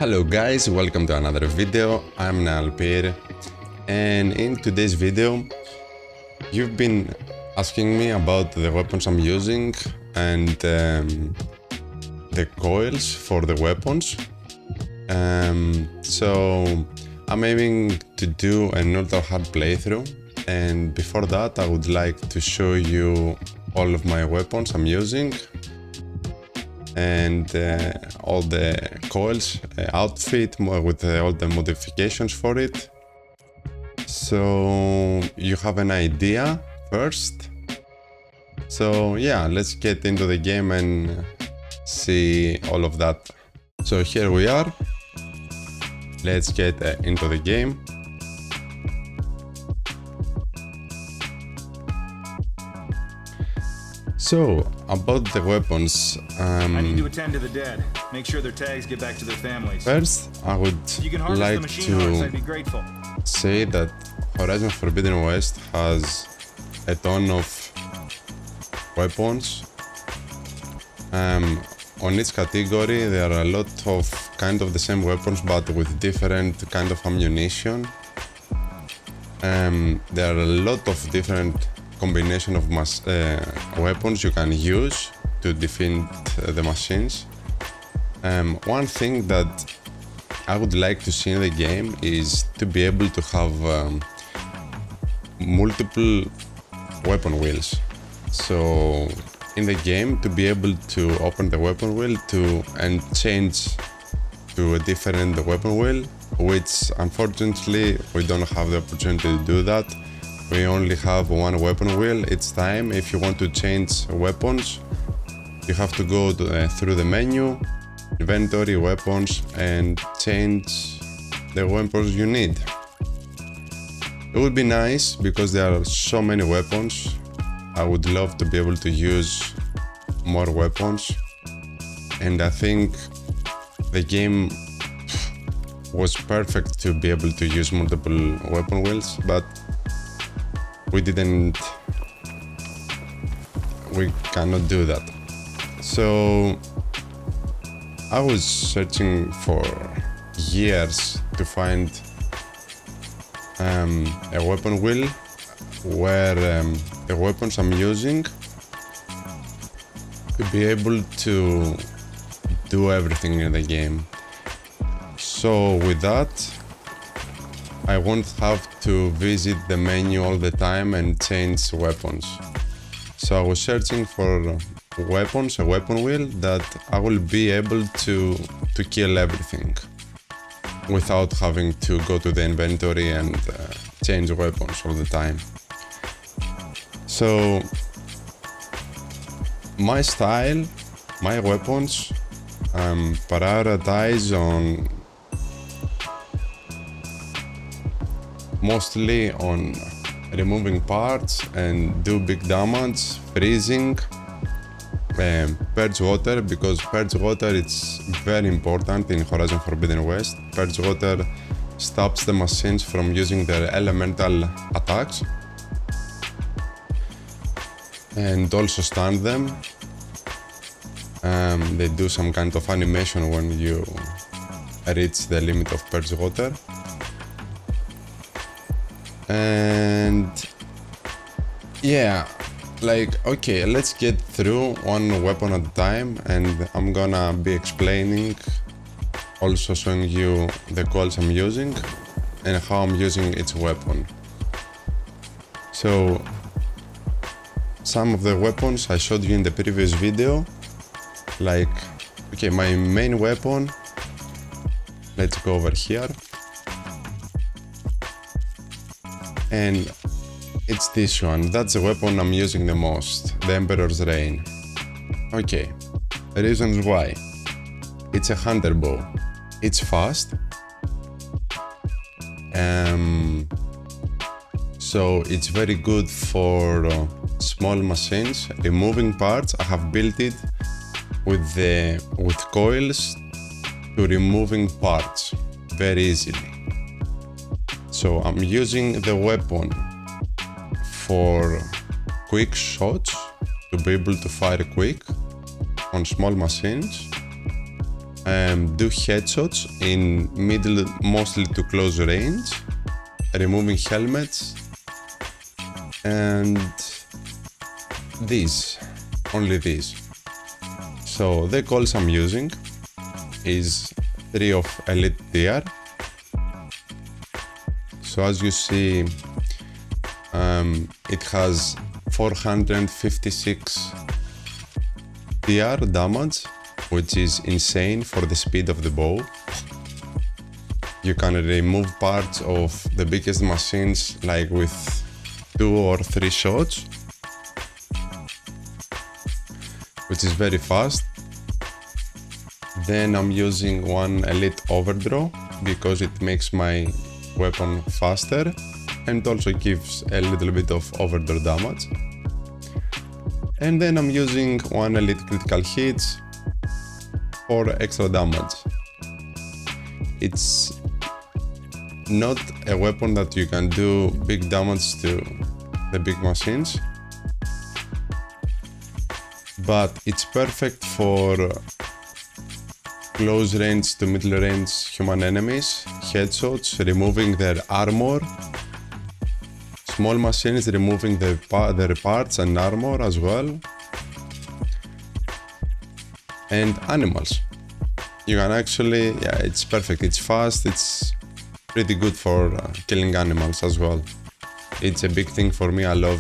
Hello guys, welcome to another video. I'm 𝓕𝓾𝓵𝓵, and in today's video you've been asking me about the weapons I'm using and the coils for the weapons. So I'm aiming to do an ultra hard playthrough, and before that I would like to show you all of my weapons I'm using and all the coils outfit with all the modifications for it, so you have an idea first. So yeah, let's get into the game and see all of that. So here we are, let's get into the game. So, about the weapons, I need to attend to the dead. Make sure their tags get back to their families. First, I would like to say that Horizon Forbidden West has a ton of weapons. On each category there are a lot of kind of the same weapons but with different kind of ammunition. There are a lot of different combination of weapons you can use to defeat the machines. One thing that I would like to see in the game is to be able to have multiple weapon wheels. So in the game, to be able to open the weapon wheel and change to a different weapon wheel, which unfortunately we don't have the opportunity to do that. We only have one weapon wheel each time. If you want to change weapons, you have to go through the menu, inventory, weapons, and change the weapons you need. It would be nice because there are so many weapons. I would love to be able to use more weapons, and I think the game was perfect to be able to use multiple weapon wheels, but we cannot do that. So I was searching for years to find a weapon wheel where the weapons I'm using to be able to do everything in the game. So with that, I won't have to visit the menu all the time and change weapons. So I was searching for weapons, a weapon wheel that I will be able to kill everything without having to go to the inventory and change weapons all the time. So my style, my weapons, prioritize on mostly on removing parts and do big damage, freezing, purge water, because purge water is very important in Horizon Forbidden West. Purge water stops the machines from using their elemental attacks and also stun them. They do some kind of animation when you reach the limit of purge water. And yeah, like, okay, let's get through one weapon at a time, and I'm gonna be explaining, also showing you the coils I'm using and how I'm using each weapon. So some of the weapons I showed you in the previous video, like, okay, my main weapon, let's go over here, and it's this one. That's the weapon I'm using the most, the Emperor's Reign. Okay, reasons why. It's a hunter bow. It's fast. So it's very good for small machines. Removing parts, I have built it with coils to removing parts very easily. So I'm using the weapon for quick shots, to be able to fire quick on small machines. do headshots in middle, mostly to close range, removing helmets, and these, only these. So the calls I'm using is 3 of Elite DR. So as you see, it has 456 DR damage, which is insane for the speed of the bow. You can remove parts of the biggest machines like with 2 or 3 shots, which is very fast. Then I'm using one Elite Overdraw because it makes my weapon faster and also gives a little bit of overdraw damage. And then I'm using one Elite Critical Hits for extra damage. It's not a weapon that you can do big damage to the big machines, but it's perfect for close range to middle range human enemies, headshots, removing their armor, small machines removing their parts and armor as well, and animals. You can actually, yeah, it's perfect, it's fast, it's pretty good for killing animals as well. It's a big thing for me. I love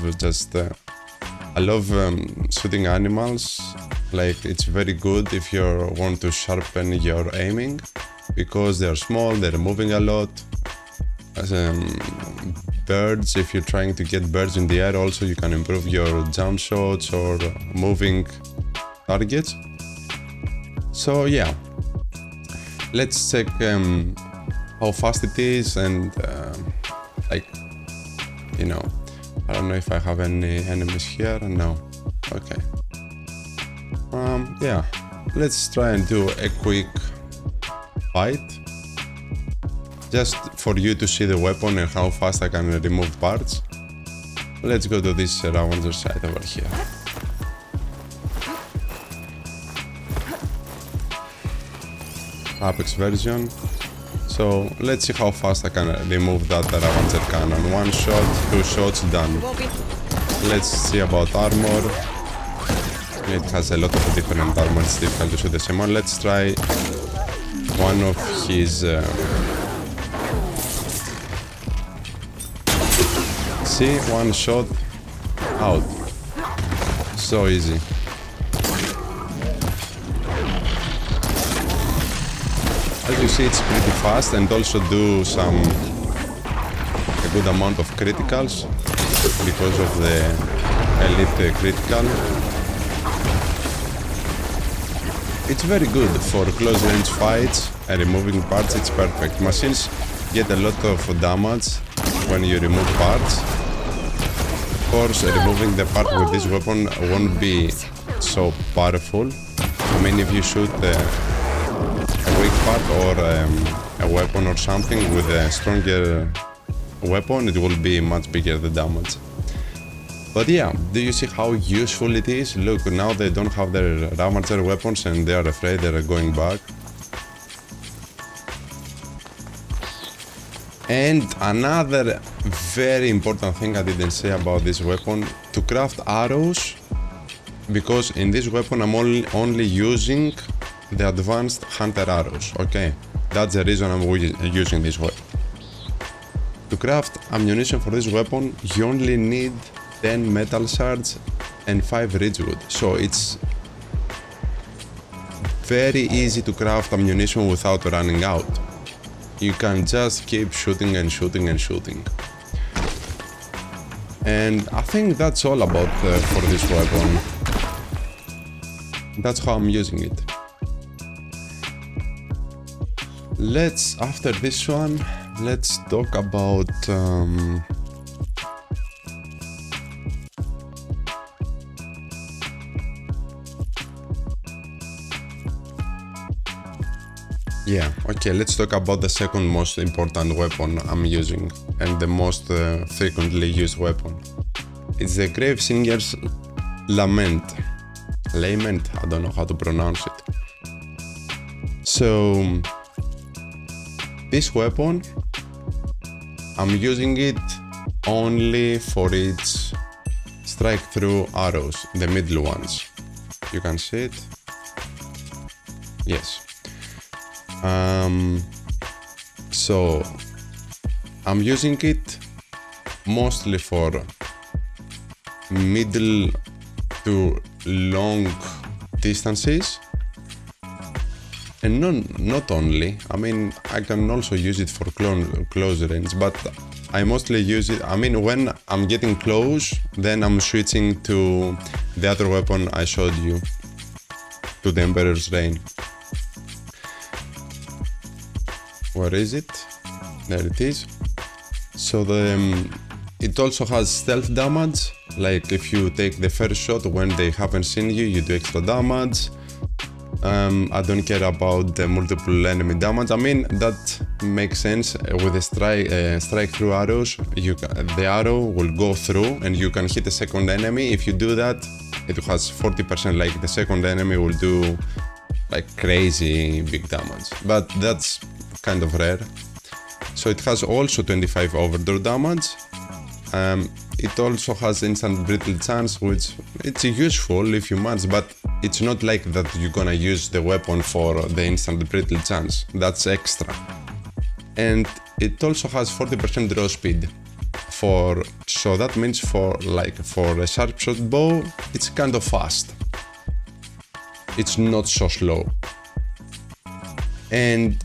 shooting animals. Like, it's very good if you want to sharpen your aiming because they're small, they're moving a lot. Birds, if you're trying to get birds in the air, also you can improve your jump shots or moving targets. So yeah, let's check how fast it is and like, you know, I don't know if I have any enemies here. No. Okay. Yeah, let's try and do a quick fight just for you to see the weapon and how fast I can remove parts. Let's go to this Rounder side over here. Apex version. So let's see how fast I can remove that Ravager cannon. 1 shot, 2 shots, done. Let's see about armor. It has a lot of different armor, it's difficult to shoot the same one. Let's try one of his see, 1 shot, out. So easy. As you see, it's pretty fast and also do a good amount of criticals because of the Elite critical. It's very good for close range fights and removing parts. It's perfect. Machines get a lot of damage when you remove parts. Of course, removing the part with this weapon won't be so powerful. I mean, if you shoot a weak part or a weapon or something with a stronger weapon, it will be much bigger the damage. But yeah, do you see how useful it is? Look, now they don't have their Ravager weapons and they are afraid they're going back. And another very important thing I didn't say about this weapon, to craft arrows, because in this weapon I'm only using the advanced hunter arrows, okay? That's the reason I'm using this weapon. To craft ammunition for this weapon, you only need 10 metal shards and 5 ridgewood, so it's very easy to craft ammunition without running out. You can just keep shooting and shooting and shooting. And I think that's all about for this weapon. That's how I'm using it. After this one, let's talk about yeah, okay, let's talk about the second most important weapon I'm using and the most frequently used weapon. It's the Gravesinger's Lament. I don't know how to pronounce it. So this weapon, I'm using it only for its strike through arrows, the middle ones. You can see it. Yes. So I'm using it mostly for middle to long distances, and not only. I mean, I can also use it for close range, but I mostly use it. I mean, when I'm getting close, then I'm switching to the other weapon I showed you, to the Emperor's Reign. Where is it? There it is. So it also has stealth damage. Like if you take the first shot when they haven't seen you, you do extra damage. I don't care about the multiple enemy damage. I mean, that makes sense. With the strike through arrows, the arrow will go through and you can hit a second enemy. If you do that, it has 40%, like the second enemy will do like crazy big damage. But that's kind of rare. So it has also 25 overdraw damage. It also has instant brittle chance, which it's useful if you match, but it's not like that you're gonna use the weapon for the instant brittle chance. That's extra. And it also has 40% draw speed. So that means for a sharp shot bow, it's kind of fast. It's not so slow. And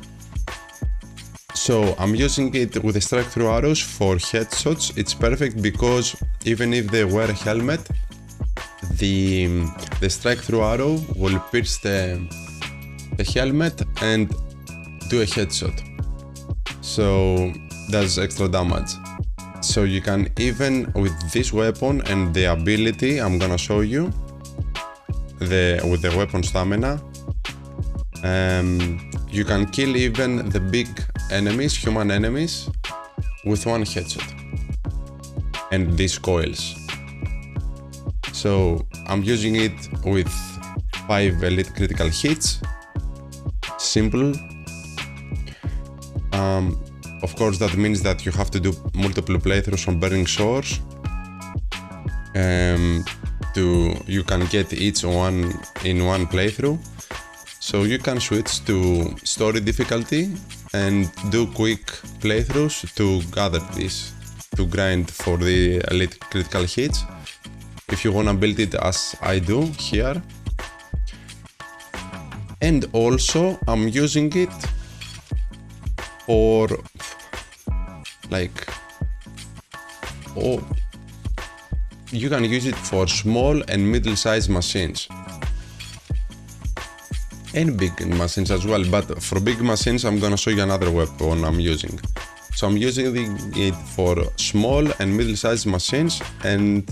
so I'm using it with the strike through arrows for headshots. It's perfect because even if they wear a helmet, the strike through arrow will pierce the helmet and do a headshot. So that's extra damage. So you can, even with this weapon and the ability I'm gonna show you, with the weapon stamina, you can kill even the big enemies, human enemies, with one headshot. And these coils. So I'm using it with 5 elite critical hits. Simple. Of course, that means that you have to do multiple playthroughs on Burning Shores. You can get each one in one playthrough. So you can switch to story difficulty and do quick playthroughs to gather this, to grind for the elite critical hits. If you wanna build it as I do here. And also I'm using it for you can use it for small and middle-sized machines. And big machines as well, but for big machines I'm gonna show you another weapon I'm using. So I'm using it for small and middle-sized machines and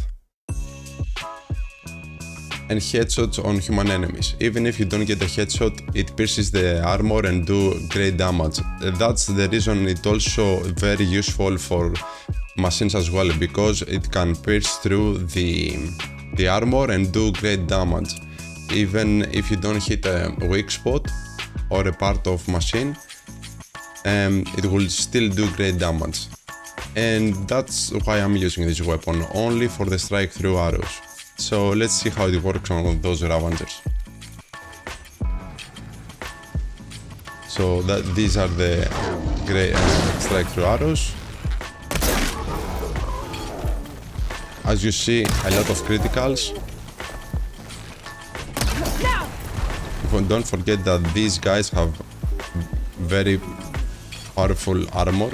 headshots on human enemies. Even if you don't get a headshot, it pierces the armor and do great damage. That's the reason it's also very useful for machines as well, because it can pierce through the armor and do great damage. Even if you don't hit a weak spot or a part of machine, it will still do great damage. And that's why I'm using this weapon, only for the strike through arrows. So let's see how it works on those Ravengers. So these are the great strike through arrows. As you see, a lot of criticals. Don't forget that these guys have very powerful armor.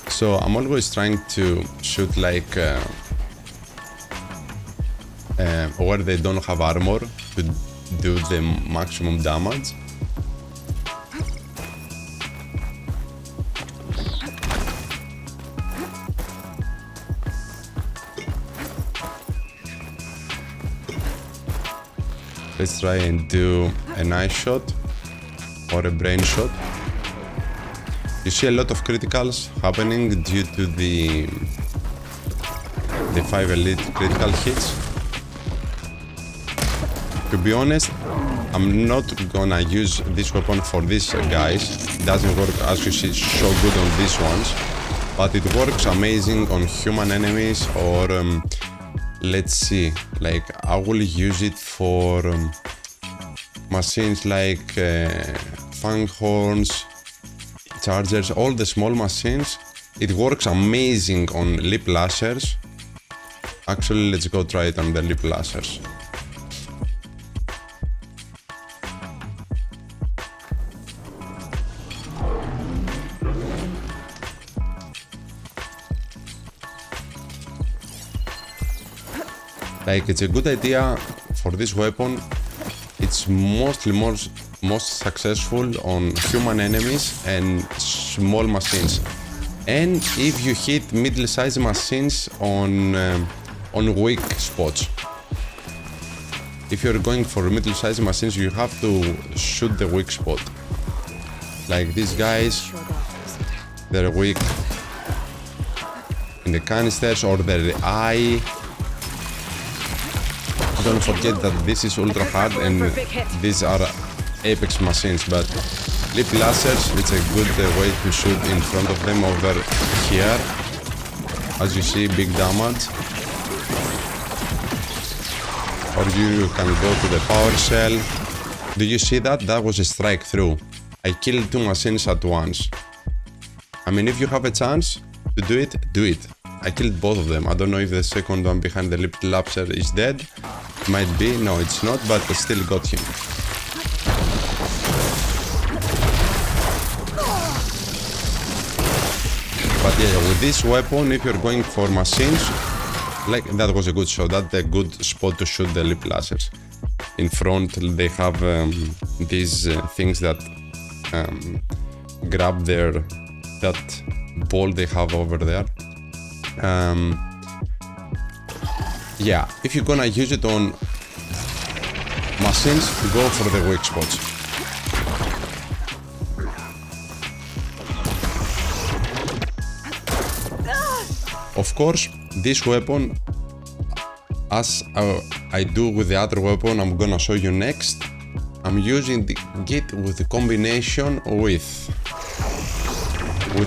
So I'm always trying to shoot like where they don't have armor to do the maximum damage. Let's try and do a nice shot or a brain shot. You see a lot of criticals happening due to the 5 elite critical hits. To To be honest, I'm not gonna use this weapon for these guys. It doesn't work, as you see, so good on these ones. But it works amazing on human enemies or let's see, like I will use it for machines like funghorns, chargers, all the small machines. It works amazing on 𝓕𝓾𝓻𝓪𝓵. Actually, let's go try it on the 𝓕𝓾𝓻𝓪𝓵. Like, it's a good idea for this weapon. It's most successful on human enemies and small machines. And if you hit middle-sized machines on weak spots. If you're going for middle-sized machines, you have to shoot the weak spot. Like these guys, they're weak in the canisters or their eye. Don't forget that this is ultra hard and these are Apex machines, but 𝓕𝓾𝓻𝓪𝓵, it's a good way to shoot in front of them over here. As you see, big damage. Or you can go to the power cell. Do you see that? That was a strike through. I killed two machines at once. I mean, if you have a chance to do it, do it. I killed both of them. I don't know if the second one behind the 𝓕𝓾𝓻𝓪𝓵 is dead. Might be. No, it's not, but I still got him. But yeah, with this weapon, if you're going for machines, like that was a good shot. That's a good spot to shoot the 𝓕𝓾𝓻𝓪𝓵. In front, they have these things that grab that ball they have over there. Yeah, if you're gonna use it on machines, go for the weak spots. Of course, this weapon, as I do with the other weapon I'm gonna show you next, I'm using it with the combination with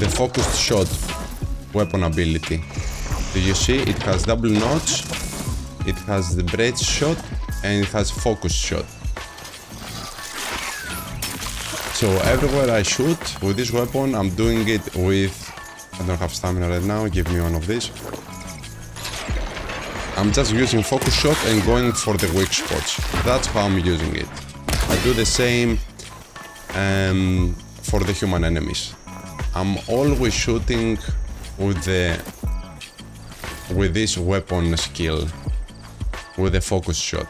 a focused shot weapon ability. Do you see? It has double notch, it has the brace shot, and it has focus shot. So everywhere I shoot with this weapon, I'm doing it with... I don't have stamina right now, give me one of these. I'm just using focus shot and going for the weak spots. That's how I'm using it. I do the same for the human enemies. I'm always shooting with this weapon skill, with a focus shot.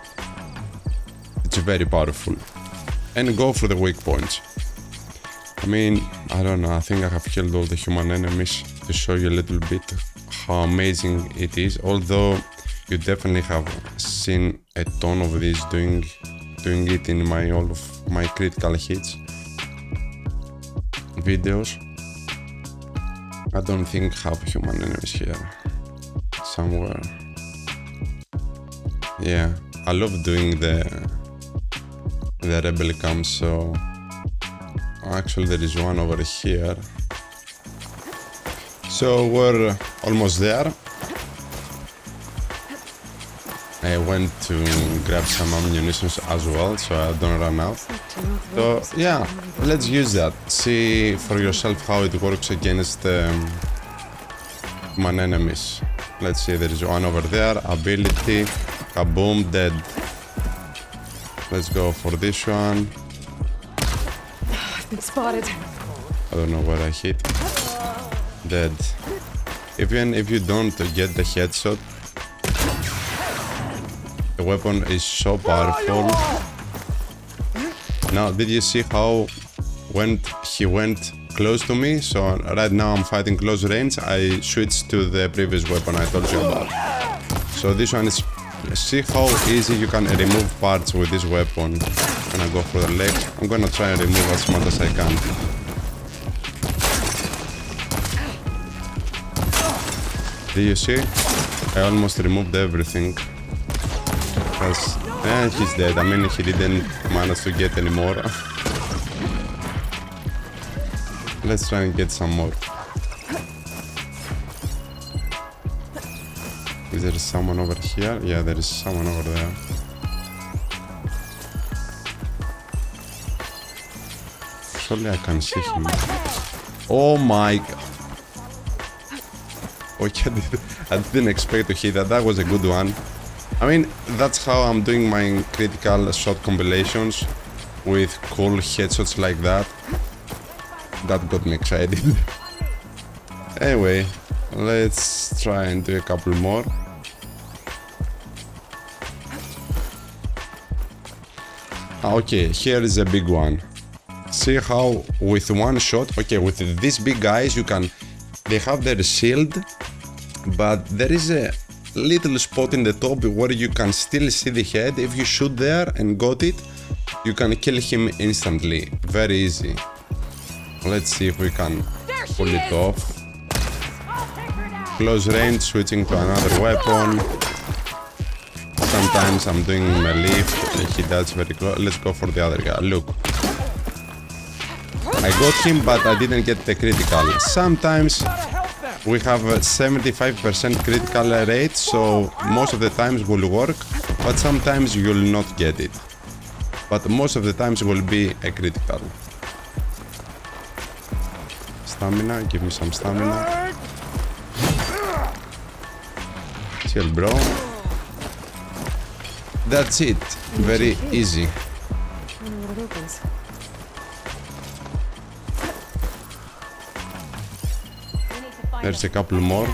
It's very powerful. And go for the weak points. I mean, I don't know, I think I have killed all the human enemies to show you a little bit how amazing it is. Although you definitely have seen a ton of these doing it in all of my critical hits videos. I don't think I have human enemies here. Somewhere. Yeah, I love doing the 𝓕𝓾𝓵𝓵, so actually there is one over here. So we're almost there. I went to grab some ammunition as well, so I don't run out. So yeah, let's use that. See for yourself how it works against human enemies. Let's see, there is one over there. Ability, kaboom, dead. Let's go for this one. I've been spotted. I don't know where I hit. Dead. Even if you don't get the headshot, the weapon is so powerful. Now, did you see how he went close to me? So right now I'm fighting close range. I switched to the previous weapon I told you about. So this one is... See how easy you can remove parts with this weapon. I'm gonna go for the legs. I'm gonna try and remove as much as I can. Do you see? I almost removed everything. It has a And he's dead. I mean, he didn't manage to get any more. Let's try and get some more. Is there someone over here? Yeah, there is someone over there. Surely I can see him. Oh my god. Okay, I didn't expect to hit that. That was a good one. I mean, that's how I'm doing my critical shot compilations with cool headshots like that. That got me excited. Anyway, let's try and do a couple more. Okay, here is a big one. See how with one shot, okay, with these big guys you can, they have their shield, but there is a little spot in the top where you can still see the head. If you shoot there and got it, you can kill him instantly. Very easy. Let's see if we can pull it off. Close range, switching to another weapon. Sometimes I'm doing melee, he does very close. Let's go for the other guy. Look. I got him, but I didn't get the critical. Sometimes we have a 75% critical rate, so most of the times will work, but sometimes you'll not get it. But most of the times will be a critical. Stamina, give me some stamina. Chill, bro. That's it. Very easy. There's a couple more.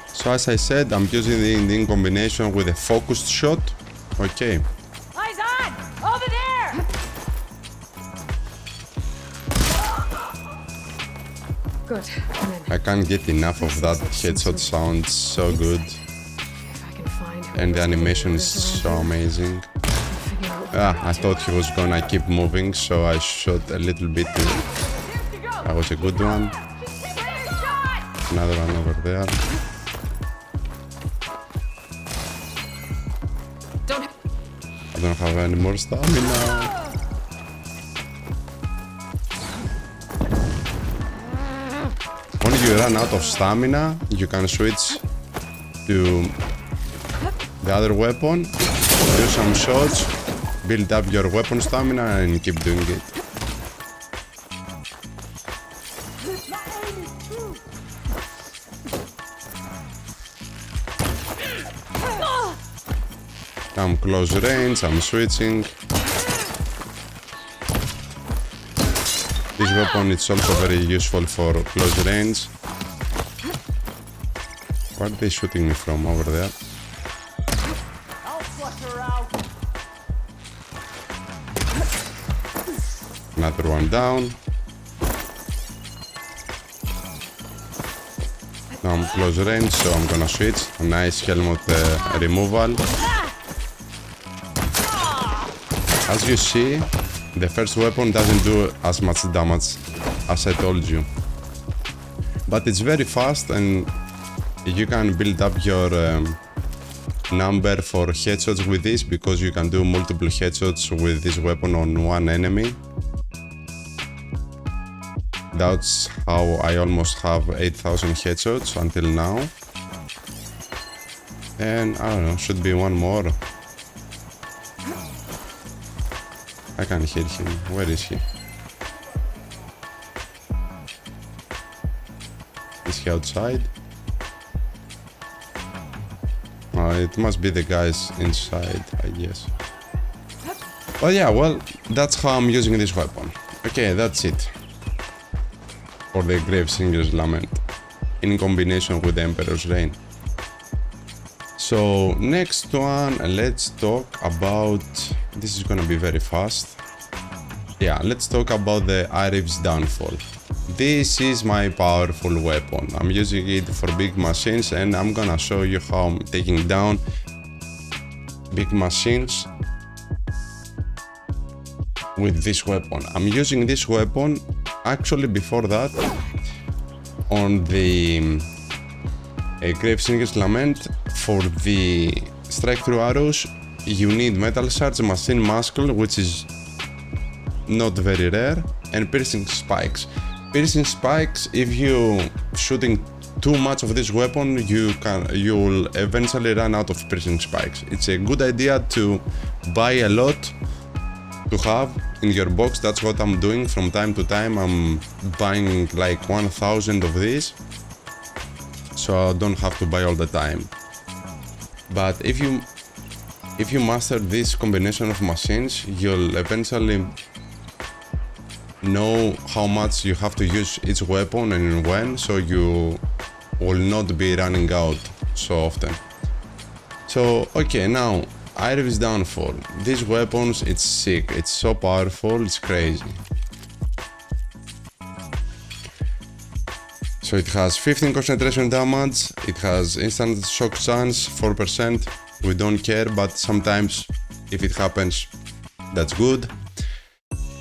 So as I said, I'm using it in combination with a focused shot. Okay. Eyes on! Over there! Good. I can't get enough of that headshot. Sounds so good. And the animation is so amazing. I thought he was gonna keep moving, so I shot a little bit. That was a good one. Another one over there. I don't have any more stamina. When you run out of stamina, you can switch to the other weapon, do some shots, build up your weapon stamina and keep doing it. I'm close range, I'm switching. This weapon is also very useful for close range. Where are they shooting me from? Over there? Another one down. Now I'm close range, so I'm gonna switch. A nice helmet removal. As you see, the first weapon doesn't do as much damage as I told you. But it's very fast and you can build up your number for headshots with this, because you can do multiple headshots with this weapon on one enemy. That's how I almost have 8,000 headshots until now. And I don't know, should be one more. I can hear him. Where is he? Is he outside? It must be the guys inside, I guess. But yeah, well, that's how I'm using this weapon. Okay, that's it. For the 𝓕𝓾𝓵𝓵 Lament in combination with the Emperor's Reign. So next one, let's talk about, this is gonna be very fast. Yeah, let's talk about the 𝗟𝗔𝗡𝗃 downfall. This is my powerful weapon. I'm using it for big machines and I'm gonna show you how I'm taking down big machines with this weapon. I'm using this weapon actually before that on the 𝓕𝓾𝓵𝓵 Lament for the strike through arrows, you need metal shards, machine muscle, which is not very rare, and piercing spikes. Piercing spikes, if you shooting too much of this weapon, you'll eventually run out of piercing spikes. It's a good idea to buy a lot to have in your box. That's what I'm doing from time to time. I'm buying like 1000 of these, so I don't have to buy all the time. But if you master this combination of machines, you'll eventually know how much you have to use each weapon and when, so you will not be running out so often. So okay, now 𝗟𝗔𝗡𝗘𝗥 downfall. These weapons, it's sick, it's so powerful, it's crazy. So it has 15 concentration damage, it has instant shock chance, 4%, we don't care, but sometimes if it happens, that's good.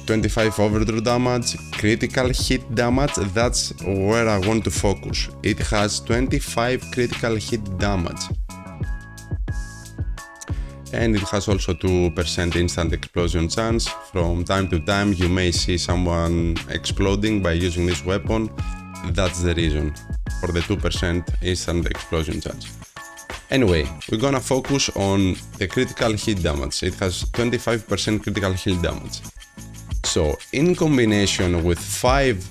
25 overdraw damage, critical hit damage, that's where I want to focus. It has 25 critical hit damage. And it has also 2% instant explosion chance. From time to time you may see someone exploding by using this weapon. That's the reason for the 2% instant explosion chance. Anyway, we're gonna focus on the critical hit damage. It has 25% critical hit damage. So in combination with 5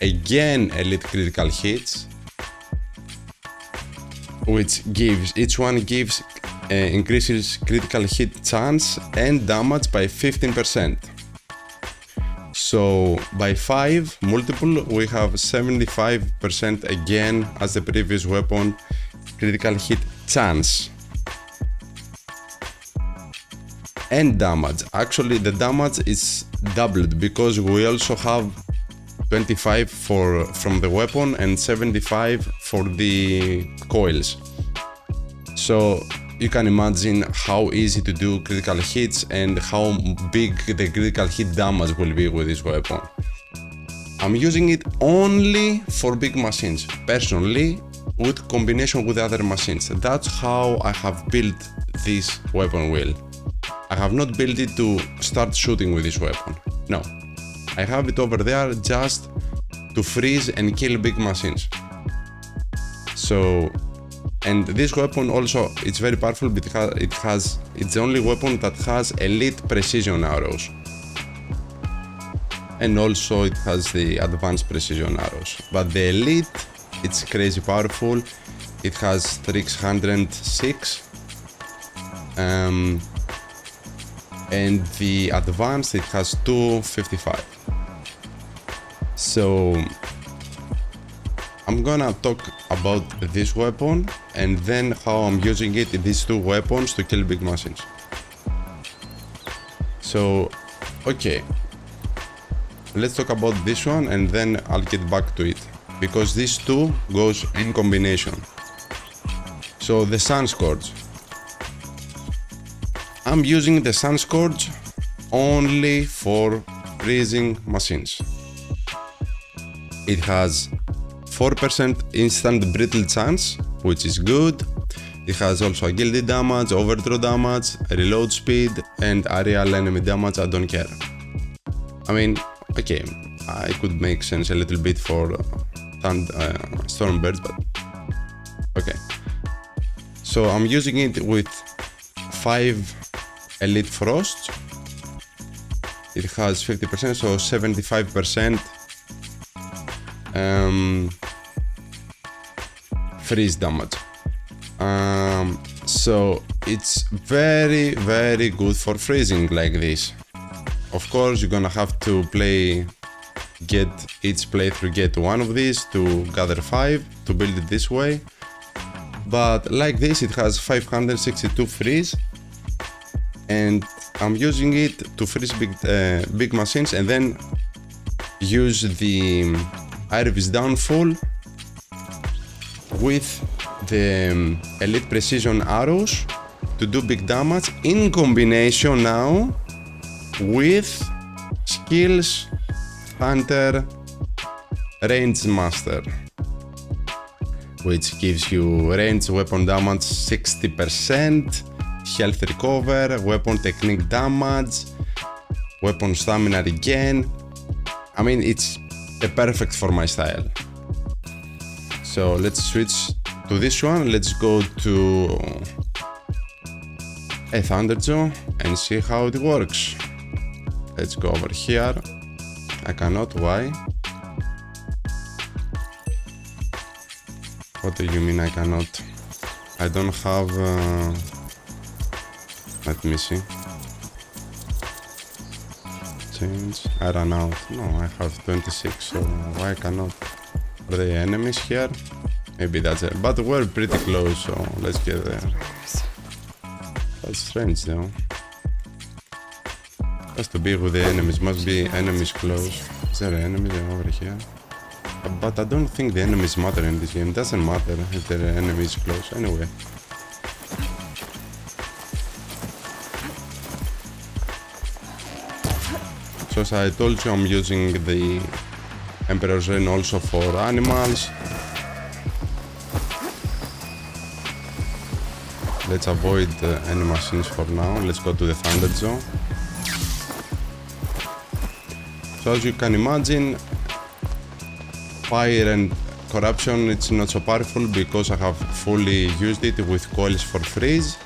again elite critical hits, which gives, each one gives increases critical hit chance and damage by 15%. So by 5 multiple, we have 75% again as the previous weapon critical hit chance. And damage. Actually the damage is doubled because we also have 25 from the weapon and 75 for the coils. So you can imagine how easy to do critical hits and how big the critical hit damage will be with this weapon. I'm using it only for big machines, personally, with combination with other machines. That's how I have built this weapon wheel. I have not built it to start shooting with this weapon. No, I have it over there just to freeze and kill big machines. So, and this weapon also, it's very powerful because it's the only weapon that has elite precision arrows. And also it has the advanced precision arrows. But the elite, it's crazy powerful. It has 𝗟𝗔𝗡𝗪𝗔, and the advanced, it has 255. So I'm gonna talk about this weapon and then how I'm using it, these two weapons, to kill big machines. So okay, let's talk about this one and then I'll get back to it, because these two goes in combination. So the Sun Scourge. I'm using the Sun Scourge only for freezing machines. It has 4% instant brittle chance, which is good. It has also agility damage, overdraw damage, reload speed, and aerial enemy damage. I don't care. I mean, okay, I could make sense a little bit for Stormbirds, but okay. So I'm using it with 5 Elite Frost. It has 50%, so 75% freeze damage. So it's very good for freezing like this. Of course, you're gonna have to get each playthrough, get one of these to gather 5 to build it this way. But like this, it has 562 freeze, and I'm using it to freeze big machines, and then use the 𝗟𝗔𝗡𝗪𝗔 downfall with the elite precision arrows to do big damage in combination now with skills Hunter Range Master, which gives you range weapon damage 60%, health recover, weapon technique damage, weapon stamina regain. I mean, it's perfect for my style. So let's switch to this one. Let's go to a 𝗙𝗪𝗘𝗀 and see how it works. Let's go over here. I cannot, why? What do you mean I cannot? I don't have... let me see. Change. I ran out. No, I have 26, so why I cannot? Are there enemies here? Maybe that's it. But we're pretty close, so let's get there. That's strange though. Has to be with the enemies. Must be enemies close. Is there an enemy over here? But I don't think the enemies matter in this game. Doesn't matter if the enemy is close. Anyway. So as I told you, I'm using the Emperor's Reign also for animals. Let's avoid any machines for now. Let's go to the 𝗙𝗪𝗘𝗀. So as you can imagine, fire and corruption, it's not so powerful because I have fully used it with coils for freeze.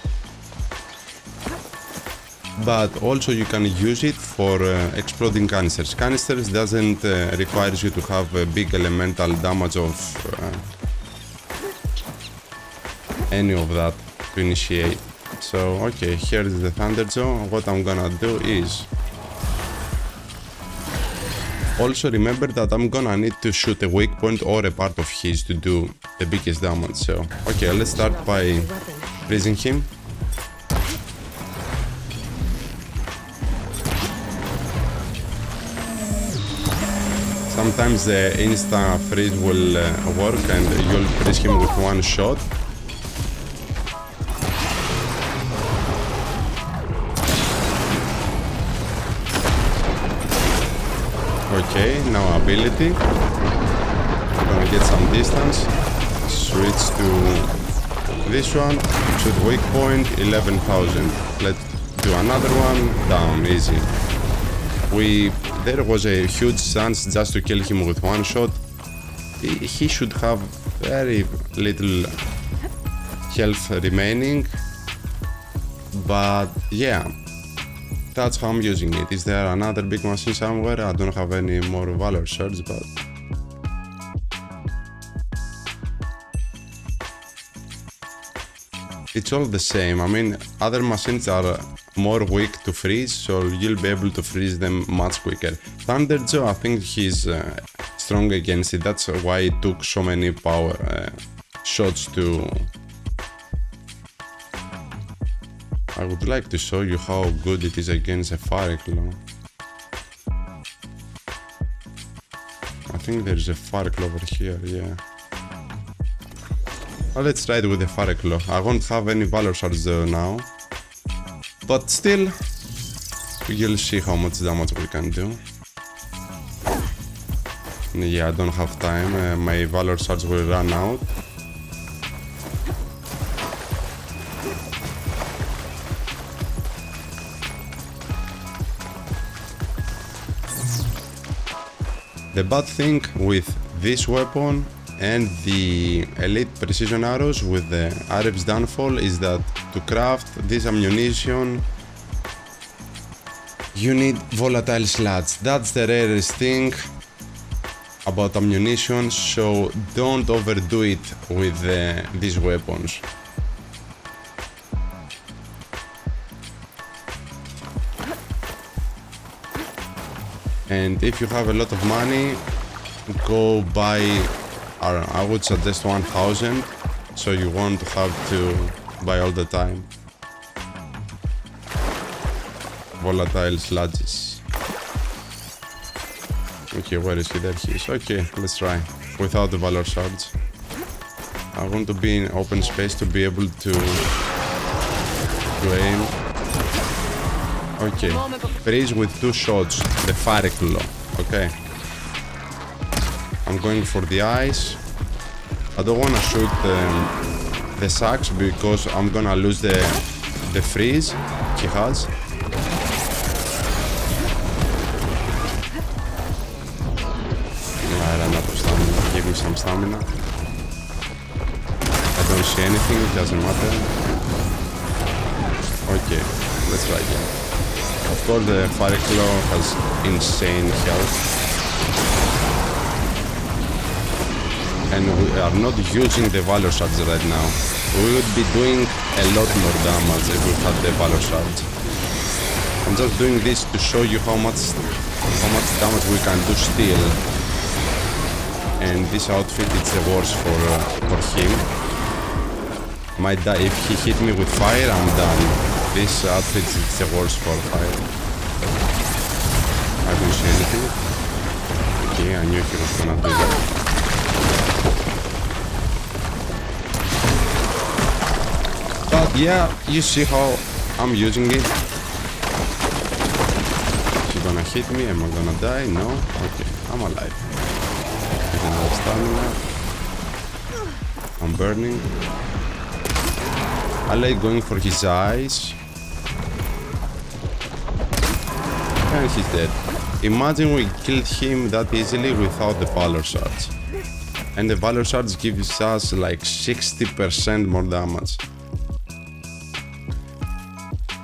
But also you can use it for exploding canisters. Canisters doesn't require you to have a big elemental damage of any of that to initiate. So okay, here is the 𝗙𝗪𝗘𝗀. What I'm gonna do is also remember that I'm gonna need to shoot a weak point or a part of his to do the biggest damage. So okay, let's start by freezing him. Sometimes the insta freeze will work and you'll freeze him with one shot. Okay, now ability. I'm gonna get some distance. Switch to this one. Shoot weak point, 11,000. Let's do another one. Down, easy. There was a huge chance just to kill him with one shot. He should have very little health remaining. But yeah. That's how I'm using it. Is there another big machine somewhere? I don't have any more valor shards, but it's all the same. I mean, other machines are more weak to freeze, so you'll be able to freeze them much quicker. 𝗙𝗪𝗘𝗀, I think he's strong against it. That's why it took so many power shots to... I would like to show you how good it is against a 𝗙𝗪𝗘𝓪. I think there's a 𝗙𝗪𝗘𝓪 over here, yeah. Well, let's try it with the 𝗙𝗪𝗘𝓪. I won't have any valor shards though now. But still, you'll see how much damage we can do. Yeah, I don't have time. My valor shards will run out. The bad thing with this weapon and the elite precision arrows with the 𝗟𝗔𝗡𝗙 is that to craft this ammunition you need volatile sludge. That's the rarest thing about ammunition, so don't overdo it with these weapons. And if you have a lot of money, go buy, I would suggest 1,000, so you won't have to buy all the time. Volatile sludges. Okay, where is he? There he is. Okay, let's try. Without the valor shards. I want to be in open space to be able to aim. Okay, freeze with 2 shots, the 𝗙𝗪𝗘𝓪, okay. I'm going for the eyes. I don't want to shoot the sacks because I'm gonna lose the the freeze he has. I ran out of stamina. Give me some stamina. I don't see anything, it doesn't matter. Okay, let's try again. Of course, the 𝗘𝗪𝗏 has insane health. And we are not using the Valor Shards right now. We would be doing a lot more damage if we had the Valor Shards. I'm just doing this to show you how much damage we can do still. And this outfit is the worst for him. Might die if he hit me with fire. I'm done. This outfit is the worst for fire. I don't see anything. Okay, I knew he was gonna do that. But yeah, you see how I'm using it. Is he gonna hit me? Am I gonna die? No? Okay, I'm alive. Enough stamina. I'm burning. I like going for his eyes. And he's dead. Imagine we killed him that easily without the Valor Shards. And the Valor Shards gives us like 60% more damage.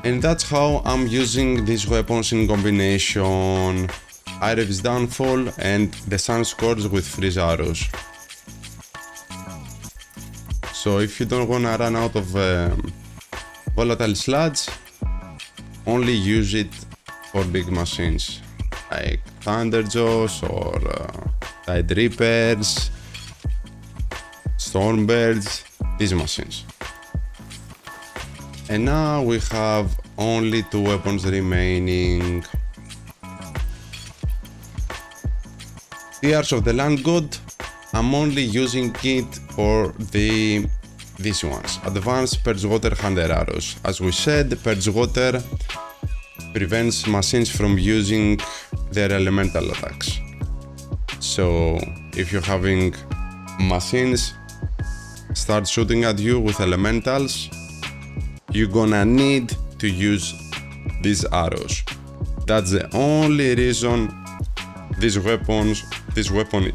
And that's how I'm using these weapons in combination. 𝗟𝗔𝗡𝗘𝗥 downfall and the sun scourge with freeze arrows. So if you don't wanna run out of volatile sludge, only use it for big machines like Thunderjaws or Tide Reapers, Stormbirds, these machines. And now we have only 2 weapons remaining. Tears of the Land God, I'm only using it for these ones. Advanced Purge Water Hunter Arrows. As we said, Purge Water prevents machines from using their elemental attacks. So if you're having machines start shooting at you with elementals, you're gonna need to use these arrows. That's the only reason this weapon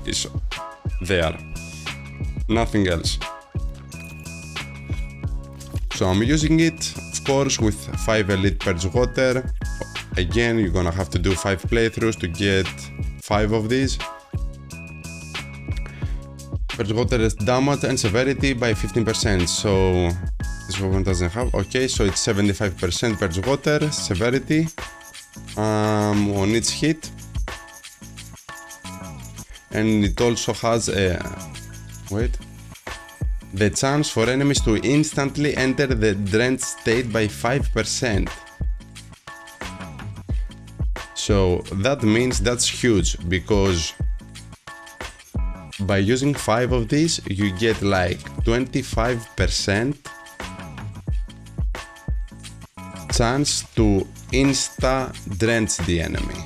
is there. Nothing else. So I'm using it, of course, with 5 Elite Purge Water. Again, you're gonna have to do 5 playthroughs to get 5 of these. Purge Water is damage and severity by 15%, so this weapon doesn't have. Okay, so it's 75% Purge Water, severity on each hit. And it also has a the chance for enemies to instantly enter the drenched state by 5%. So that means that's huge, because by using 5 of these you get like 25% chance to insta drench the enemy.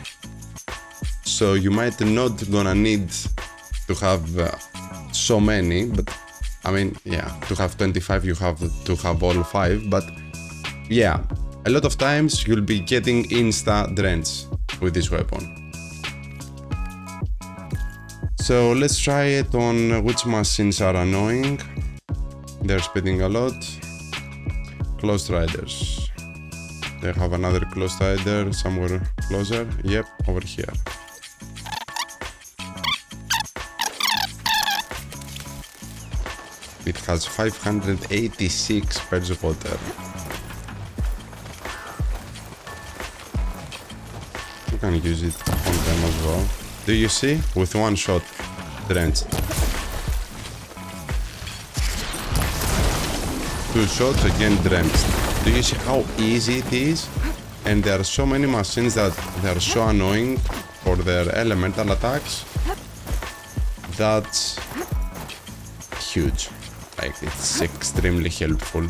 So you might not gonna need to have so many, but I mean, yeah, to have 25 you have to have all 5, but yeah, a lot of times you'll be getting insta drench with this weapon. So let's try it on which machines are annoying. They're speeding a lot. Close Riders. They have another Close Rider somewhere closer. Yep, over here. It has 586 Purge Water. You can use it on them as well. Do you see? With one shot, drenched. 2 shots, again drenched. Do you see how easy it is? And there are so many machines that they are so annoying for their elemental attacks. That's huge. Like, it's extremely helpful.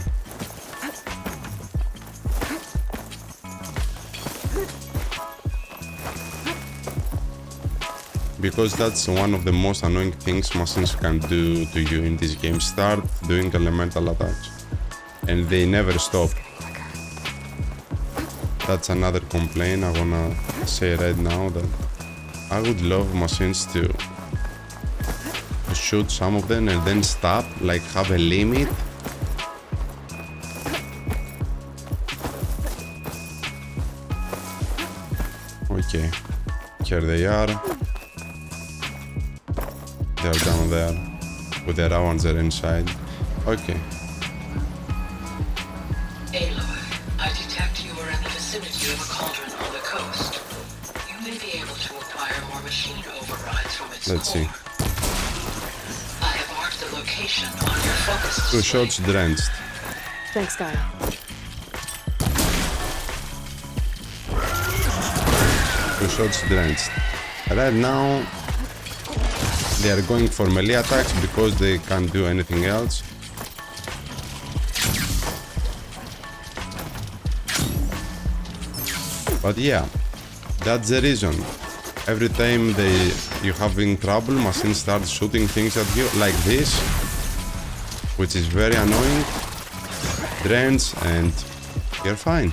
Because that's one of the most annoying things machines can do to you in this game. Start doing elemental attacks and they never stop. That's another complaint I wanna say right now, that I would love machines to shoot some of them and then stop, like have a limit. Okay, here they are. They are down there with their 𝗟𝗔𝗡𝗪 inside. Okay. Aloy, I detect you are in the vicinity of a cauldron on the coast. You may be able to acquire more machine overrides from its Let's core. see. I have marked the location on your focus 2 display. shots drenched. Thanks, Kyle. 2 shots drenched. Right now, they are going for melee attacks because they can't do anything else. But yeah, that's the reason. Every time you're having trouble, machine starts shooting things at you like this, which is very annoying. Drench and you're fine.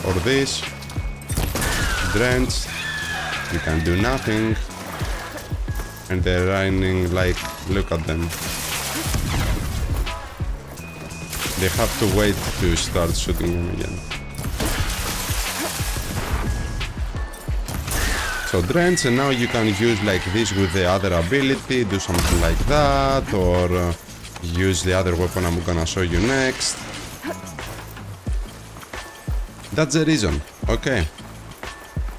Or this, drench, you can do nothing, and they're running like, look at them. They have to wait to start shooting them again. So drench, and now you can use like this with the other ability, do something like that, or use the other weapon I'm gonna show you next. That's the reason. Okay,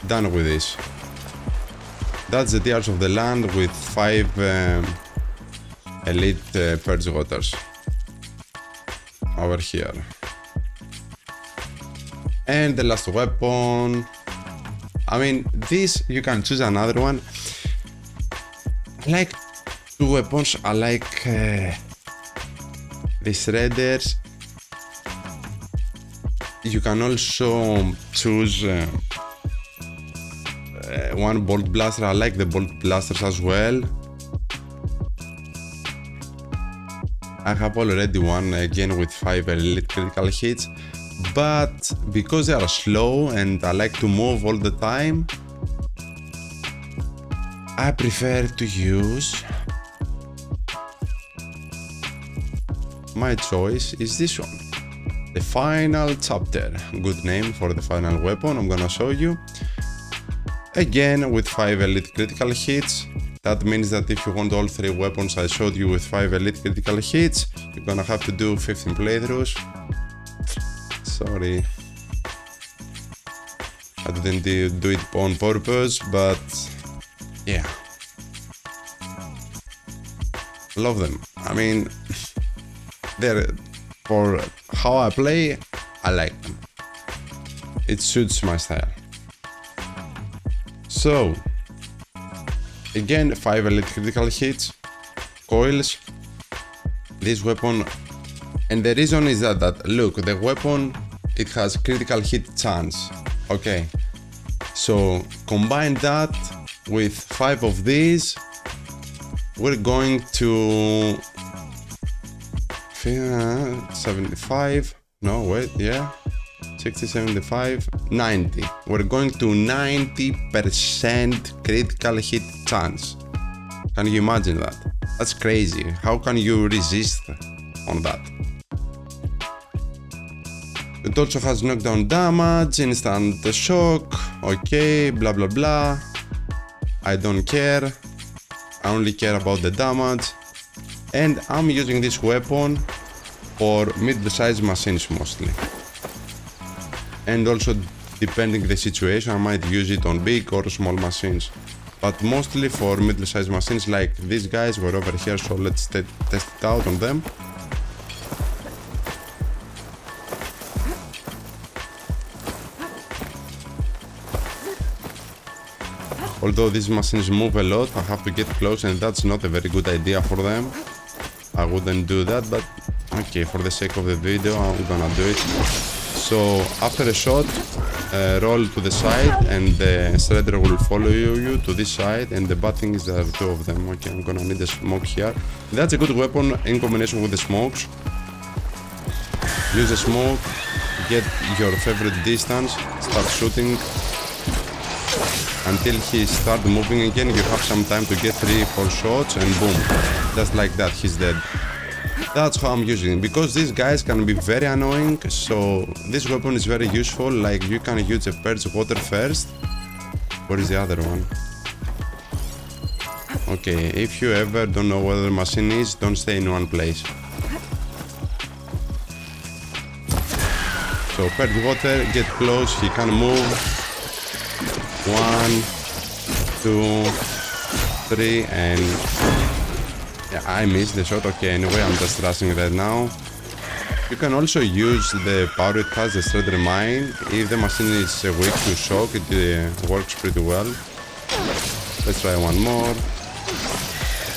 done with this. That's the Tears of the Land with 5 elite 𝗟𝗔𝗡𝗪s over here. And the last weapon, I mean, this, you can choose another one. I like 2 weapons. I like the shredders. You can also choose one bolt blaster. I like the bolt blasters as well. I have already one again with 5 elite critical hits, but because they are slow and I like to move all the time, I prefer to use, my choice is this one, the Final Chapter. Good name for the final weapon I'm gonna show you. Again with 5 elite critical hits. That means that if you want all 3 weapons I showed you with 5 elite critical hits, you're gonna have to do 15 playthroughs. Sorry, I didn't do it on purpose, but yeah, love them. I mean, they're, for how I play, I like them. It suits my style. So again, 5 elite critical hits, coils, this weapon, and the reason is that look, the weapon, it has critical hit chance, okay? So combine that with 5 of these, we're going to 75, no wait, yeah, 60, 75, 90. We're going to 90% critical hit chance. Can you imagine that? That's crazy. How can you resist on that? It also has knockdown damage, instant shock, okay, blah blah blah. I don't care. I only care about the damage. And I'm using this weapon for mid-sized machines mostly. And also, depending the situation, I might use it on big or small machines. But mostly for middle-sized machines like these guys were over here, so let's test it out on them. Although these machines move a lot, I have to get close, and that's not a very good idea for them. I wouldn't do that, but okay, for the sake of the video, I'm gonna do it. So after a shot, roll to the side, and the shredder will follow you to this side, and the bad thing is there are 2 of them. Okay, I'm gonna need a smoke here. That's a good weapon in combination with the smokes. Use the smoke, get your favorite distance, start shooting until he start moving again. You have some time to get 3-4 shots and boom, just like that, he's dead. That's how I'm using it, because these guys can be very annoying, so this weapon is very useful. Like, you can use a 𝗟𝗔𝗡𝗘 first. Where is the other one? Okay, if you ever don't know where the machine is, don't stay in one place. So 𝗟𝗔𝗡𝗘, get close, he can move. 1, 2, 3, and yeah, I missed the shot. Okay, anyway, I'm just rushing right now. You can also use the power it has, the 𝗟𝗔𝗡𝗪. If the machine is weak to shock, it works pretty well. Let's try one more.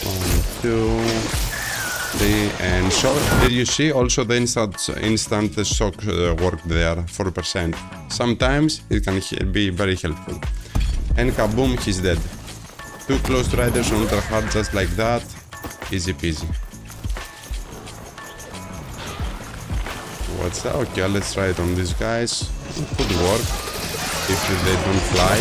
1, 2, 3, and shock. Did you see also the instant shock work there, 4%. Sometimes it can be very helpful. And kaboom, he's dead. 2 close riders on ultra hard just like that. Easy peasy. What's that? Okay, let's try it on these guys. It could work if they don't fly.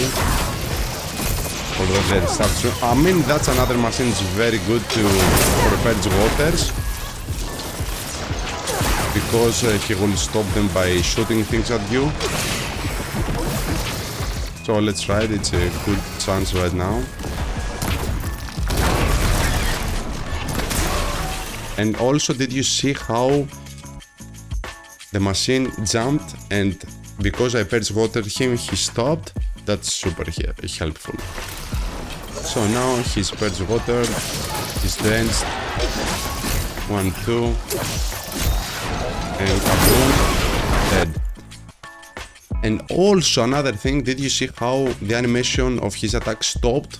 Although they start to... I mean, that's another machine. It's very good for 𝗟𝗔𝗡𝗘, because he will stop them by shooting things at you. So let's try it. It's a good chance right now. And also, did you see how the machine jumped, and because I 𝗟𝗔𝗡𝗘 him, he stopped? That's super helpful. So now he's 𝗟𝗔𝗡𝗘, he's drenched. 1, 2, and kaboom, dead. And also another thing, did you see how the animation of his attack stopped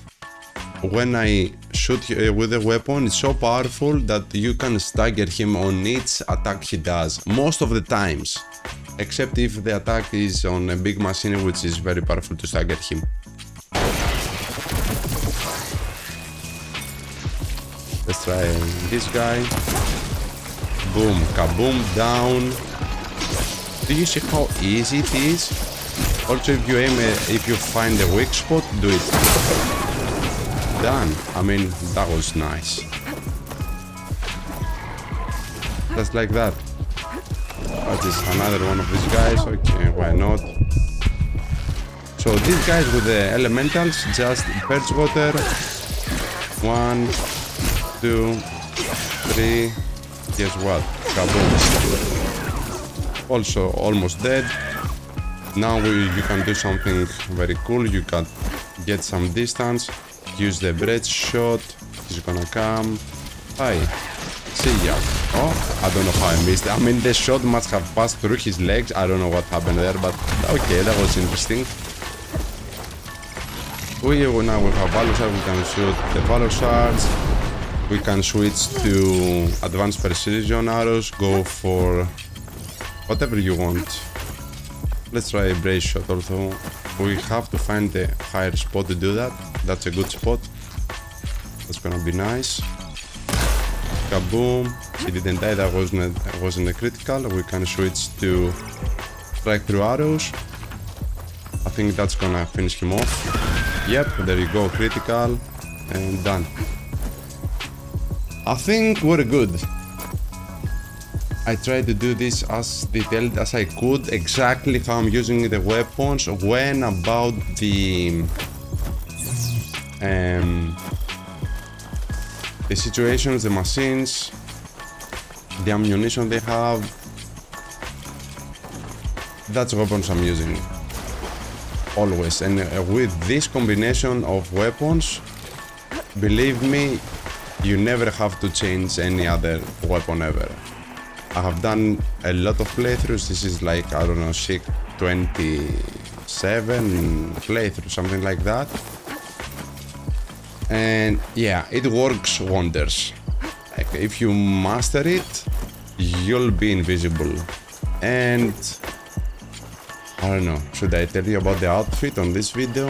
when I shoot with the weapon? It's so powerful that you can stagger him on each attack he does, most of the times, except if the attack is on a big machine, which is very powerful to stagger him. Let's try this guy. Boom, kaboom, down. Do you see how easy it is? Also, if you aim, if you find a weak spot, do it. Done. I mean, that was nice. Just like that. That is another one of these guys. Okay, why not? So these guys with the elementals, just 𝗟𝗔𝗡𝗘. 1, 2, 3. Guess what? Kaboom. Also almost dead. Now you can do something very cool. You can get some distance. Use the bread shot. He's gonna come. Hi. See ya. Oh, I don't know how I missed it. I mean, the shot must have passed through his legs. I don't know what happened there, but okay, that was interesting. Now we have valor shards. We can shoot the valor shards. We can switch to advanced precision arrows. Go for whatever you want. Let's try a brace shot. Although we have to find the higher spot to do that. That's a good spot. That's gonna be nice. Kaboom. He didn't die. That wasn't a critical. We can switch to strike through arrows. I think that's gonna finish him off. Yep, there you go. Critical and done. I think we're good. I tried to do this as detailed as I could, exactly how I'm using the weapons, when about the situations, the machines, the ammunition they have. That's weapons I'm using always, and with this combination of weapons, believe me, you never have to change any other weapon ever. I have done a lot of playthroughs. This is like, I don't know, 27 playthroughs, something like that. And yeah, it works wonders. Like, if you master it, you'll be invisible. And I don't know, should I tell you about the outfit on this video?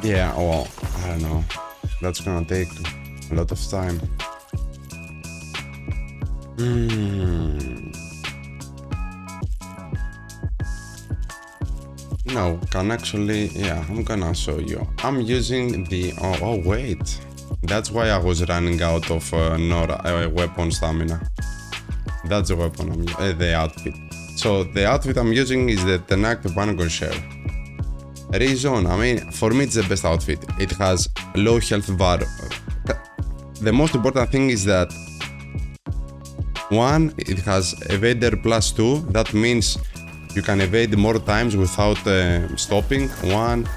Yeah, well, I don't know. That's gonna take a lot of time. No, can actually, yeah, I'm gonna show you. I'm using the, oh wait, that's why I was running out of weapon stamina. That's the weapon I'm using, the outfit. So the outfit I'm using is the 𝓘𝗏𝓵𝓵. Reason, I mean, for me it's the best outfit. It has low health bar. The most important thing is that one, it has evader +2. That means you can evade more times without stopping. 1,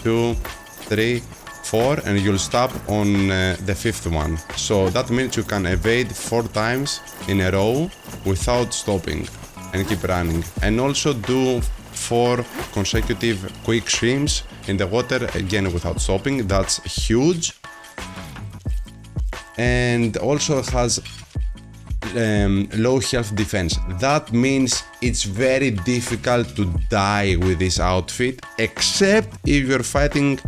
2, 3, 4, and you'll stop on the 5th one. So that means you can evade 4 times in a row without stopping and keep running. And also do 4 consecutive quick swims in the water, again without stopping. That's huge. And also has low health defense. That means it's very difficult to die with this outfit, except if you're fighting,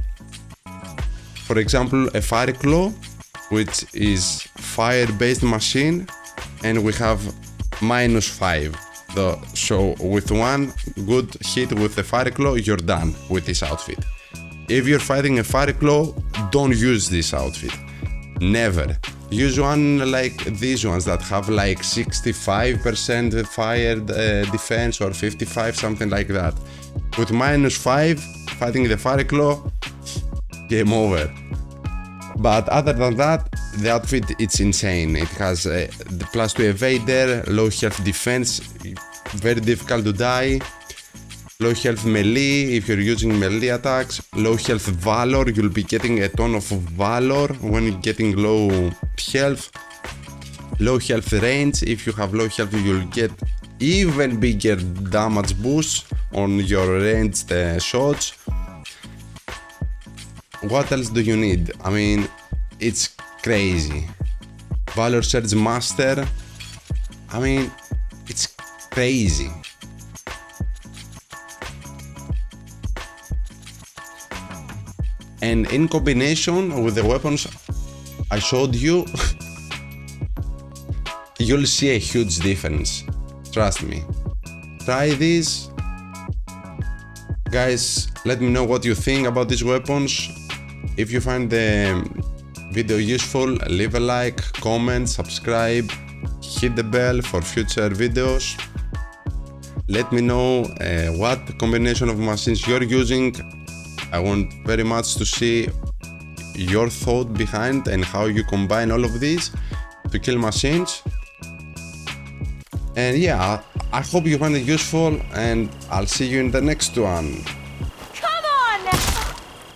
for example, a 𝗕𝗏𝗪𝗡𝗏, which is fire-based machine, and we have -5. So with one good hit with the 𝗕𝗏𝗪𝗡𝗏, you're done with this outfit. If you're fighting a 𝗕𝗏𝗪𝗡𝗏, don't use this outfit. Never. Use one like these ones that have like 65% fire defense or 55, something like that. With -5, fighting the 𝗕𝗏𝗪𝗡𝗏, game over. But other than that, the outfit, it's insane. It has the +2 evader, low health defense, very difficult to die. Low health melee if you're using melee attacks. Low health valor, you'll be getting a ton of valor when you're getting low health. Low health range, if you have low health you'll get even bigger damage boosts on your ranged shots. What else do you need? I mean, it's crazy. Valor Surge Master, I mean, it's crazy. And in combination with the weapons I showed you, you'll see a huge difference. Trust me. Try this. Guys, let me know what you think about these weapons. If you find the video useful, leave a like, comment, subscribe, hit the bell for future videos. Let me know what combination of machines you're using. I want very much to see your thought behind and how you combine all of these to kill machines. And yeah, I hope you find it useful, and I'll see you in the next one.